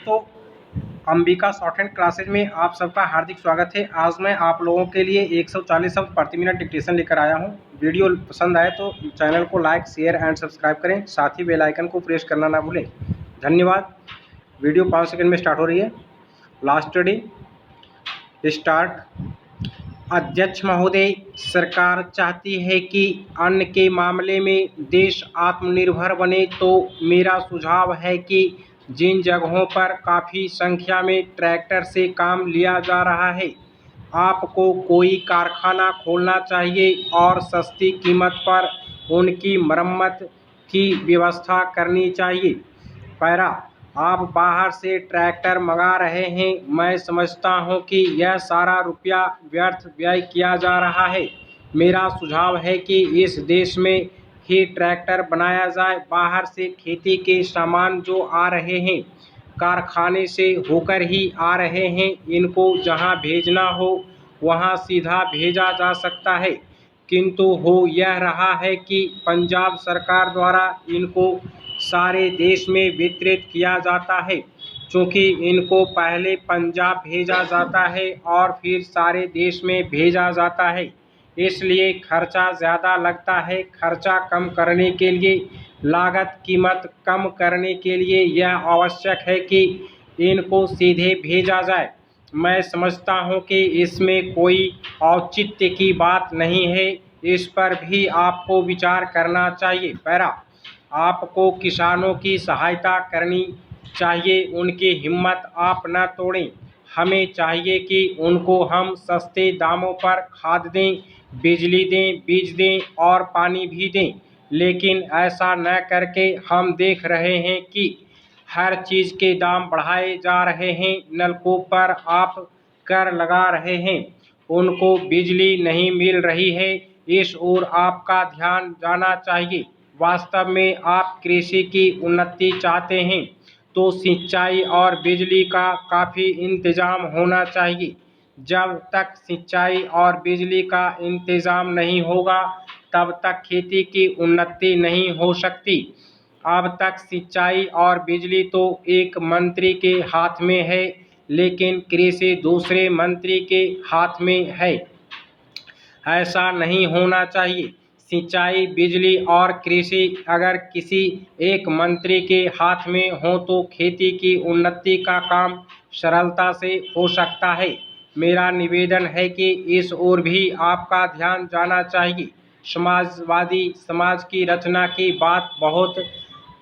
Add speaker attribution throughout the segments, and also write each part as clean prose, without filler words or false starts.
Speaker 1: दोस्तों, Ambika short hand classes में आप सबका हार्दिक स्वागत है। आज मैं आप लोगों के लिए 140 शब्द प्रति मिनट डिक्टेशन लेकर आया हूं। वीडियो पसंद आए तो चैनल को लाइक, शेयर एंड सब्सक्राइब करें। साथ ही बेल आइकन को प्रेस करना ना भूलें। धन्यवाद। वीडियो 5 सेकंड में स्टार्ट हो रही है। Last day start. अध्यक्ष महोदय, सरकार चाहती है कि अन्न के मामले में देश आत्मनिर्भर बने, तो मेरा सुझाव है कि जिन जगहों पर काफ़ी संख्या में ट्रैक्टर से काम लिया जा रहा है, आपको कोई कारखाना खोलना चाहिए और सस्ती कीमत पर उनकी मरम्मत की व्यवस्था करनी चाहिए। पैरा, आप बाहर से ट्रैक्टर मंगा रहे हैं। मैं समझता हूं कि यह सारा रुपया व्यर्थ व्यय किया जा रहा है। मेरा सुझाव है कि इस देश में ही ट्रैक्टर बनाया जाए। बाहर से खेती के सामान जो आ रहे हैं, कारखाने से होकर ही आ रहे हैं। इनको जहां भेजना हो वहां सीधा भेजा जा सकता है, किंतु हो यह रहा है कि पंजाब सरकार द्वारा इनको सारे देश में वितरित किया जाता है। चूँकि इनको पहले पंजाब भेजा जाता है और फिर सारे देश में भेजा जाता है, इसलिए खर्चा ज़्यादा लगता है। खर्चा कम करने के लिए, लागत कीमत कम करने के लिए यह आवश्यक है कि इनको सीधे भेजा जाए। मैं समझता हूं कि इसमें कोई औचित्य की बात नहीं है। इस पर भी आपको विचार करना चाहिए। पैरा, आपको किसानों की सहायता करनी चाहिए। उनकी हिम्मत आप न तोड़ें। हमें चाहिए कि उनको हम सस्ते दामों पर खाद दें, बिजली दें, बीज दें और पानी भी दें। लेकिन ऐसा न करके हम देख रहे हैं कि हर चीज़ के दाम बढ़ाए जा रहे हैं। नलकूप पर आप कर लगा रहे हैं, उनको बिजली नहीं मिल रही है। इस ओर आपका ध्यान जाना चाहिए। वास्तव में आप कृषि की उन्नति चाहते हैं तो सिंचाई और बिजली का काफ़ी इंतज़ाम होना चाहिए। जब तक सिंचाई और बिजली का इंतज़ाम नहीं होगा, तब तक खेती की उन्नति नहीं हो सकती। अब तक सिंचाई और बिजली तो एक मंत्री के हाथ में है, लेकिन कृषि दूसरे मंत्री के हाथ में है। ऐसा नहीं होना चाहिए। सिंचाई, बिजली और कृषि अगर किसी एक मंत्री के हाथ में हो तो खेती की उन्नति का काम सरलता से हो सकता है। मेरा निवेदन है कि इस ओर भी आपका ध्यान जाना चाहिए। समाजवादी समाज की रचना की बात बहुत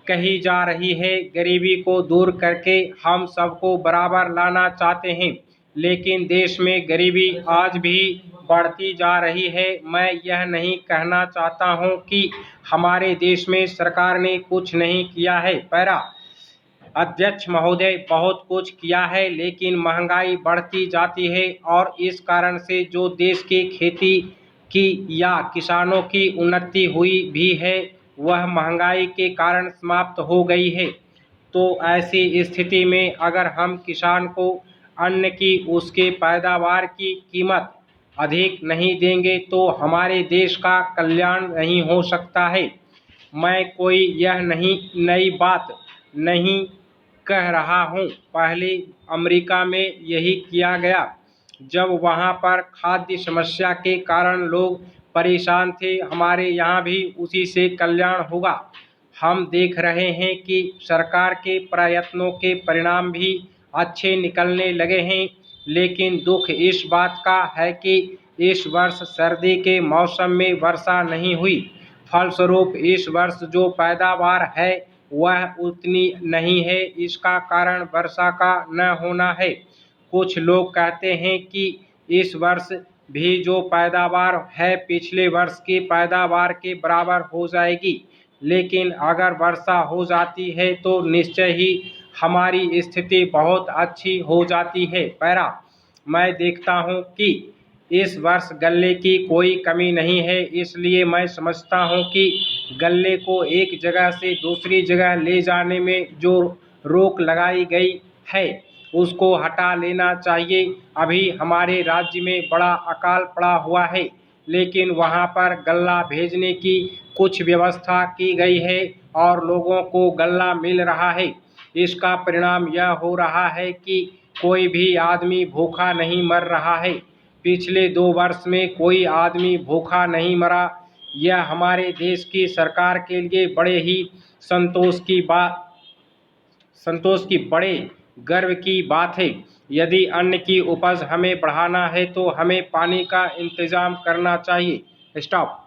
Speaker 1: कही जा रही है। गरीबी को दूर करके हम सबको बराबर लाना चाहते हैं, लेकिन देश में गरीबी आज भी बढ़ती जा रही है। मैं यह नहीं कहना चाहता हूं कि हमारे देश में सरकार ने कुछ नहीं किया है। पैरा, अध्यक्ष महोदय, बहुत कुछ किया है, लेकिन महंगाई बढ़ती जाती है और इस कारण से जो देश की खेती की या किसानों की उन्नति हुई भी है, वह महंगाई के कारण समाप्त हो गई है। तो ऐसी स्थिति में अगर हम किसान को अन्न की, उसके पैदावार की कीमत अधिक नहीं देंगे तो हमारे देश का कल्याण नहीं हो सकता है। मैं कोई यह नहीं नई बात नहीं कह रहा हूँ। पहले अमेरिका में यही किया गया, जब वहाँ पर खाद्य समस्या के कारण लोग परेशान थे। हमारे यहाँ भी उसी से कल्याण होगा। हम देख रहे हैं कि सरकार के प्रयत्नों के परिणाम भी अच्छे निकलने लगे हैं, लेकिन दुख इस बात का है कि इस वर्ष सर्दी के मौसम में वर्षा नहीं हुई। फलस्वरूप इस वर्ष जो पैदावार है वह उतनी नहीं है। इसका कारण वर्षा का न होना है। कुछ लोग कहते हैं कि इस वर्ष भी जो पैदावार है पिछले वर्ष की पैदावार के बराबर हो जाएगी, लेकिन अगर वर्षा हो जाती है तो निश्चय ही हमारी स्थिति बहुत अच्छी हो जाती है। पैरा, मैं देखता हूँ कि इस वर्ष गल्ले की कोई कमी नहीं है, इसलिए मैं समझता हूँ कि गल्ले को एक जगह से दूसरी जगह ले जाने में जो रोक लगाई गई है उसको हटा लेना चाहिए। अभी हमारे राज्य में बड़ा अकाल पड़ा हुआ है, लेकिन वहाँ पर गल्ला भेजने की कुछ व्यवस्था की गई है और लोगों को गल्ला मिल रहा है। इसका परिणाम यह हो रहा है कि कोई भी आदमी भूखा नहीं मर रहा है। पिछले 2 वर्ष में कोई आदमी भूखा नहीं मरा। यह हमारे देश की सरकार के लिए बड़े ही संतोष की बड़े गर्व की बात है। यदि अन्न की उपज हमें बढ़ाना है तो हमें पानी का इंतजाम करना चाहिए। स्टॉप।